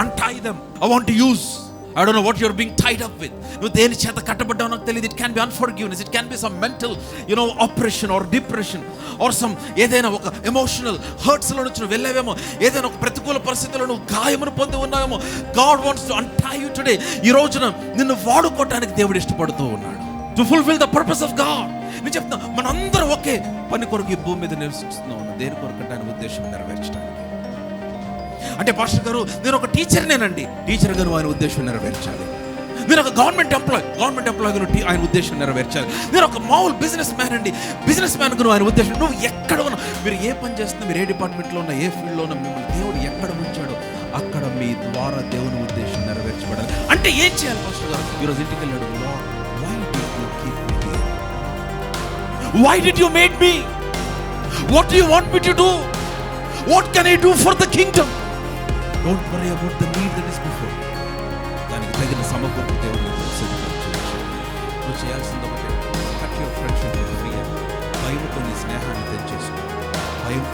untie them. I want to use. I don't know what you're being tied up with. నువ్వు దేని చేత కట్టబడ్డావు నాకు తెలియదు. It can be unforgiveness. It can be some mental, oppression or depression or some ఏదైనా ఒక emotional hurts లో నుంచి వెళ్ళావేమో, ఏదైనా ఒక ప్రతికూల పరిస్థితుల్లో నువ్వు గాయమును పొంది ఉన్నావేమో. God wants to untie you today. ఈ రోజున నిన్ను వాడుకోవటానికి దేవుడు ఇష్టపడుతూ ఉన్నాడు. To fulfill the purpose of God. నేను చెప్తున్నా, మనందరం ఒకే పని కొరకు ఈ భూమి మీద నివసిస్తున్నాం. దేని కొరకు ఆయన ఉద్దేశం నెరవేర్చడానికి. అంటే పాస్టర్ గారు నేను ఒక టీచర్నేనండి, టీచర్ గారు ఆయన ఉద్దేశం నెరవేర్చాలి. నేను ఒక గవర్నమెంట్ ఎంప్లాయ్ గారు ఆయన ఉద్దేశం నెరవేర్చాలి. నేను ఒక మామూలు బిజినెస్ మ్యాన్ అండి, బిజినెస్ మ్యాన్ గారు ఆయన ఉద్దేశం. నువ్వు ఎక్కడ ఉన్నా, మీరు ఏ పని చేస్తున్నా, మీరు ఏ డిపార్ట్మెంట్లో ఉన్నా, ఏ ఫీల్డ్లో ఉన్నా, మిమ్మల్ని దేవుడు ఎక్కడ ఉంచాడో అక్కడ మీ ద్వారా దేవుని ఉద్దేశం నెరవేర్చబడాలి. అంటే ఏం చేయాలి పాస్టర్ గారు? ఈరోజు ఇంటికి వెళ్ళాడు, why did you make me? What do you want me to do? What can I do for the kingdom? Don't worry about the need that is before. దానికి తగిన సమకూర్పు దేవుడు సిద్ధపరచవచ్చు. నువ్వు చేయాల్సింది ఒకటే, cut your friendship with fear. భయంతో నీ స్నేహాన్ని తెచ్చేసుకో. భయం